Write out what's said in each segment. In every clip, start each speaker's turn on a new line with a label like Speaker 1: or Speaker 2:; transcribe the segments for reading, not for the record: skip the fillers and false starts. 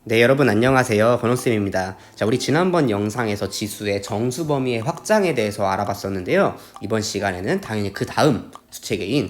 Speaker 1: 네, 여러분 안녕하세요. 건호쌤입니다. 자, 우리 지난번 영상에서 지수의 정수 범위의 확장에 대해서 알아봤었는데요. 이번 시간에는 당연히 그 다음 수체계인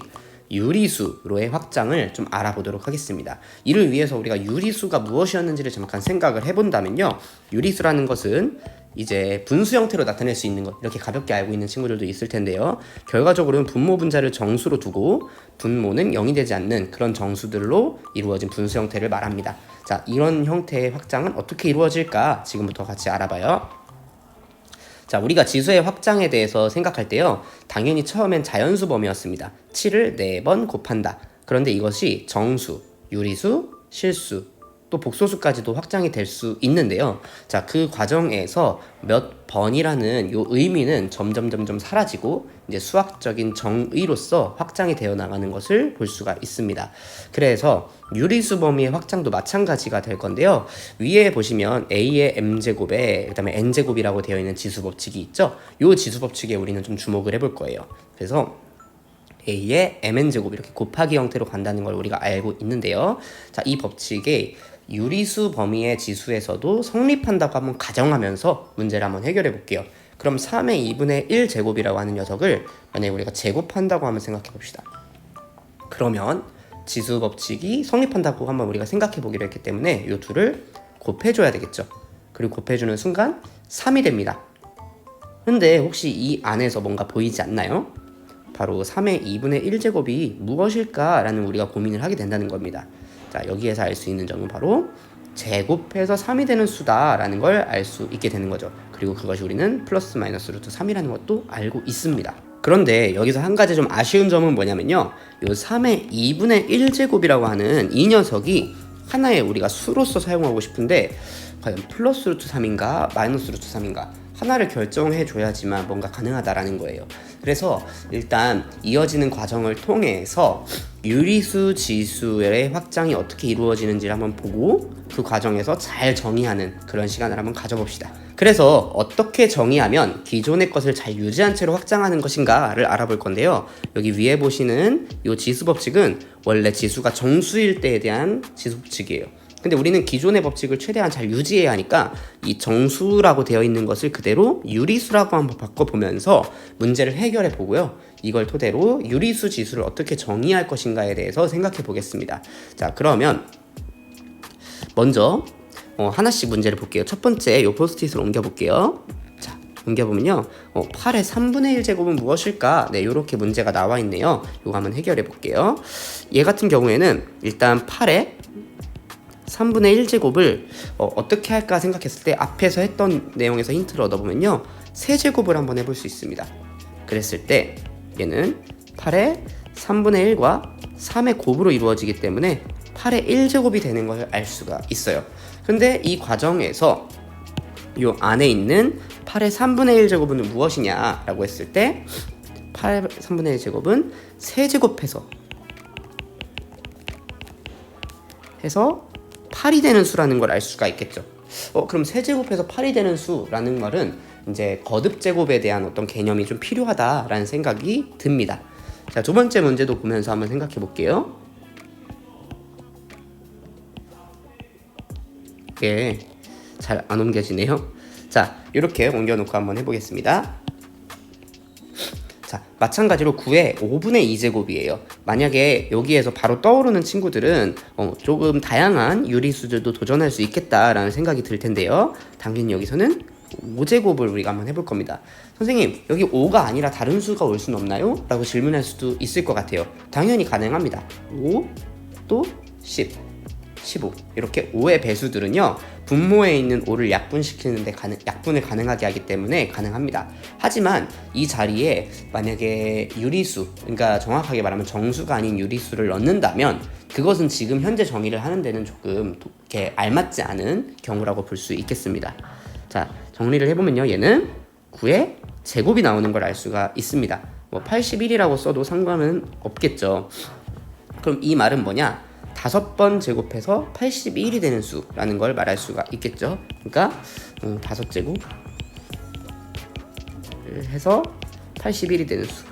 Speaker 1: 유리수로의 확장을 좀 알아보도록 하겠습니다. 이를 위해서 우리가 유리수가 무엇이었는지를 잠깐 생각을 해본다면요. 유리수라는 것은 이제 분수 형태로 나타낼 수 있는 것, 이렇게 가볍게 알고 있는 친구들도 있을 텐데요. 결과적으로는 분모 분자를 정수로 두고 분모는 0이 되지 않는 그런 정수들로 이루어진 분수 형태를 말합니다. 자, 이런 형태의 확장은 어떻게 이루어질까? 지금부터 같이 알아봐요. 자, 우리가 지수의 확장에 대해서 생각할 때요. 당연히 처음엔 자연수 범위였습니다. 7을 4번 곱한다. 그런데 이것이 정수, 유리수, 실수, 또 복소수까지도 확장이 될 수 있는데요. 자, 그 과정에서 몇 번이라는 요 의미는 점점 사라지고 이제 수학적인 정의로서 확장이 되어 나가는 것을 볼 수가 있습니다. 그래서 유리수 범위의 확장도 마찬가지가 될 건데요. 위에 보시면 A의 M제곱에 그다음에 N제곱이라고 되어 있는 지수 법칙이 있죠. 요 지수 법칙에 우리는 좀 주목을 해볼 거예요. 그래서 A의 Mn제곱 이렇게 곱하기 형태로 간다는 걸 우리가 알고 있는데요. 자, 이 법칙에 유리수 범위의 지수에서도 성립한다고 한번 가정하면서 문제를 한번 해결해 볼게요. 그럼 3의 2분의 1 제곱이라고 하는 녀석을 만약에 우리가 제곱한다고 한번 생각해 봅시다. 그러면 지수 법칙이 성립한다고 한번 우리가 생각해 보기로 했기 때문에 이 둘을 곱해줘야 되겠죠. 그리고 곱해주는 순간 3이 됩니다. 근데 혹시 이 안에서 뭔가 보이지 않나요? 바로 3의 2분의 1제곱이 무엇일까라는 우리가 고민을 하게 된다는 겁니다. 자, 여기에서 알 수 있는 점은 바로 제곱해서 3이 되는 수다라는 걸 알 수 있게 되는 거죠. 그리고 그것이 우리는 플러스 마이너스 루트 3이라는 것도 알고 있습니다. 그런데 여기서 한 가지 좀 아쉬운 점은 뭐냐면요. 요 3의 2분의 1제곱이라고 하는 이 녀석이 하나의 우리가 수로서 사용하고 싶은데 과연 플러스 루트 3인가 마이너스 루트 3인가 하나를 결정해 줘야지만 뭔가 가능하다라는 거예요. 그래서 일단 이어지는 과정을 통해서 유리수 지수의 확장이 어떻게 이루어지는지를 한번 보고 그 과정에서 잘 정의하는 그런 시간을 한번 가져봅시다. 그래서 어떻게 정의하면 기존의 것을 잘 유지한 채로 확장하는 것인가를 알아볼 건데요. 여기 위에 보시는 이 지수 법칙은 원래 지수가 정수일 때에 대한 지수 법칙이에요. 근데 우리는 기존의 법칙을 최대한 잘 유지해야 하니까 이 정수라고 되어 있는 것을 그대로 유리수라고 한번 바꿔보면서 문제를 해결해 보고요. 이걸 토대로 유리수 지수를 어떻게 정의할 것인가에 대해서 생각해 보겠습니다. 자, 그러면 먼저 하나씩 문제를 볼게요. 첫 번째 요 포스트잇을 옮겨 볼게요. 자, 옮겨보면요. 8의 3분의 1 제곱은 무엇일까? 네, 요렇게 문제가 나와 있네요. 요거 한번 해결해 볼게요. 얘 같은 경우에는 일단 8의 3분의 1제곱을 어떻게 할까 생각했을 때 앞에서 했던 내용에서 힌트를 얻어보면요. 세제곱을 한번 해볼 수 있습니다. 그랬을 때 얘는 8의 3분의 1과 3의 곱으로 이루어지기 때문에 8의 1제곱이 되는 걸 알 수가 있어요. 근데 이 과정에서 이 안에 있는 8의 3분의 1제곱은 무엇이냐 라고 했을 때 8의 3분의 1제곱은 세제곱해서 8이 되는 수라는 걸 알 수가 있겠죠. 그럼 세제곱해서 8이 되는 수라는 말은 이제 거듭 제곱에 대한 어떤 개념이 좀 필요하다라는 생각이 듭니다. 자, 두 번째 문제도 보면서 한번 생각해 볼게요. 이게 잘 안 옮겨지네요. 자, 이렇게 옮겨놓고 한번 해보겠습니다. 자, 마찬가지로 9의 5분의 2제곱이에요. 만약에 여기에서 바로 떠오르는 친구들은 조금 다양한 유리수들도 도전할 수 있겠다라는 생각이 들 텐데요. 당연히 여기서는 5제곱을 우리가 한번 해볼 겁니다. 선생님, 여기 5가 아니라 다른 수가 올 수는 없나요? 라고 질문할 수도 있을 것 같아요. 당연히 가능합니다. 5, 또 10, 15 이렇게 5의 배수들은요. 분모에 있는 5를 약분시키는데 약분을 가능하게 하기 때문에 가능합니다. 하지만 이 자리에 만약에 유리수, 그러니까 정확하게 말하면 정수가 아닌 유리수를 넣는다면 그것은 지금 현재 정의를 하는 데는 조금 이렇게 알맞지 않은 경우라고 볼 수 있겠습니다. 자, 정리를 해보면요. 얘는 9의 제곱이 나오는 걸 알 수가 있습니다. 81이라고 써도 상관은 없겠죠. 그럼 이 말은 뭐냐? 5번 제곱해서 81이 되는 수라는 걸 말할 수가 있겠죠. 그러니까 5제곱 해서 81이 되는 수.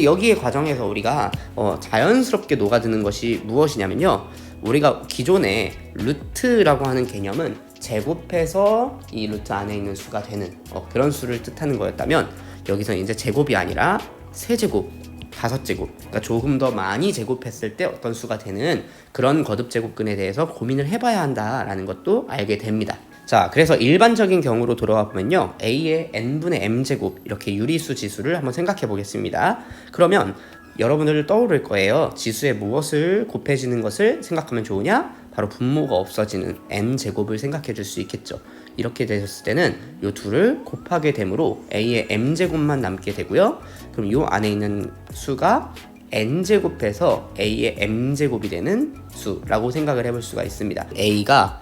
Speaker 1: 여기에 과정에서 우리가 자연스럽게 녹아드는 것이 무엇이냐면요. 우리가 기존에 루트라고 하는 개념은 제곱해서 이 루트 안에 있는 수가 되는 그런 수를 뜻하는 거였다면, 여기서 이제 제곱이 아니라 세제곱, 5제곱, 그러니까 조금 더 많이 제곱했을 때 어떤 수가 되는 그런 거듭제곱근에 대해서 고민을 해봐야 한다라는 것도 알게 됩니다. 자, 그래서 일반적인 경우로 돌아와 보면요, a의 n분의 m제곱, 이렇게 유리수 지수를 한번 생각해 보겠습니다. 그러면 여러분들 떠오를 거예요. 지수에 무엇을 곱해지는 것을 생각하면 좋으냐? 바로 분모가 없어지는 n제곱을 생각해 줄 수 있겠죠. 이렇게 되셨을 때는 이 둘을 곱하게 되므로 a의 m제곱만 남게 되고요. 그럼 이 안에 있는 수가 n제곱해서 a의 m제곱이 되는 수라고 생각을 해볼 수가 있습니다. a가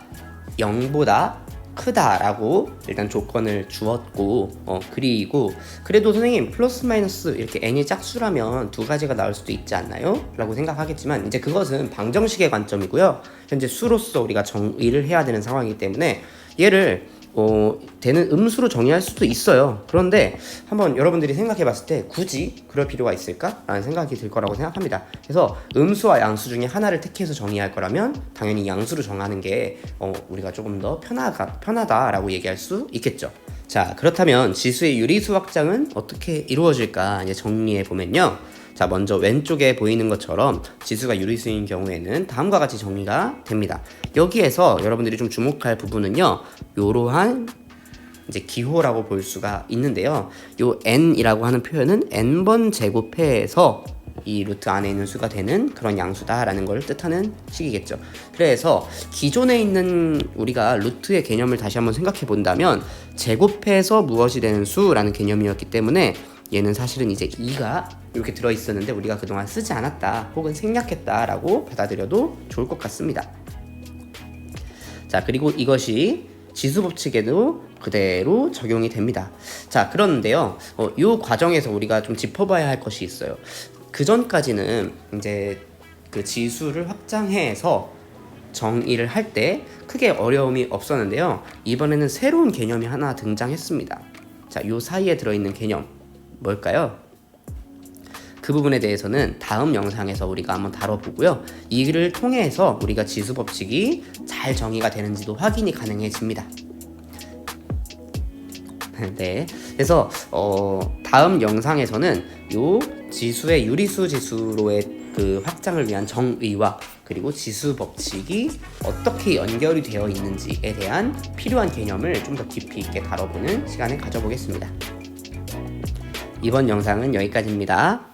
Speaker 1: 0보다 크다라고 일단 조건을 주었고, 그리고 그래도 선생님 플러스 마이너스 이렇게 n이 짝수라면 두 가지가 나올 수도 있지 않나요? 라고 생각하겠지만, 이제 그것은 방정식의 관점이고요. 현재 수로서 우리가 정의를 해야 되는 상황이기 때문에 얘를 되는 음수로 정의할 수도 있어요. 그런데 한번 여러분들이 생각해 봤을 때 굳이 그럴 필요가 있을까? 라는 생각이 들 거라고 생각합니다. 그래서 음수와 양수 중에 하나를 택해서 정의할 거라면 당연히 양수로 정하는 게 우리가 조금 더 편하다라고 얘기할 수 있겠죠. 자, 그렇다면 지수의 유리수 확장은 어떻게 이루어질까 이제 정리해 보면요. 자, 먼저 왼쪽에 보이는 것처럼 지수가 유리수인 경우에는 다음과 같이 정리가 됩니다. 여기에서 여러분들이 좀 주목할 부분은요, 이러한 이제 기호라고 볼 수가 있는데요. 요 n이라고 하는 표현은 n번 제곱해서 이 루트 안에 있는 수가 되는 그런 양수다라는 걸 뜻하는 식이겠죠. 그래서 기존에 있는 우리가 루트의 개념을 다시 한번 생각해 본다면 제곱해서 무엇이 되는 수라는 개념이었기 때문에 얘는 사실은 이제 2가 이렇게 들어있었는데 우리가 그동안 쓰지 않았다 혹은 생략했다 라고 받아들여도 좋을 것 같습니다. 자, 그리고 이것이 지수 법칙에도 그대로 적용이 됩니다. 자, 그런데요, 이 과정에서 우리가 좀 짚어봐야 할 것이 있어요. 그 전까지는 이제 그 지수를 확장해서 정의를 할 때 크게 어려움이 없었는데요, 이번에는 새로운 개념이 하나 등장했습니다. 자, 이 사이에 들어있는 개념 뭘까요? 그 부분에 대해서는 다음 영상에서 우리가 한번 다뤄보고요. 이를 통해서 우리가 지수 법칙이 잘 정의가 되는지도 확인이 가능해집니다. 네, 그래서 다음 영상에서는 요 지수의 유리수 지수로의 그 확장을 위한 정의와 그리고 지수 법칙이 어떻게 연결이 되어 있는지에 대한 필요한 개념을 좀 더 깊이 있게 다뤄보는 시간을 가져보겠습니다. 이번 영상은 여기까지입니다.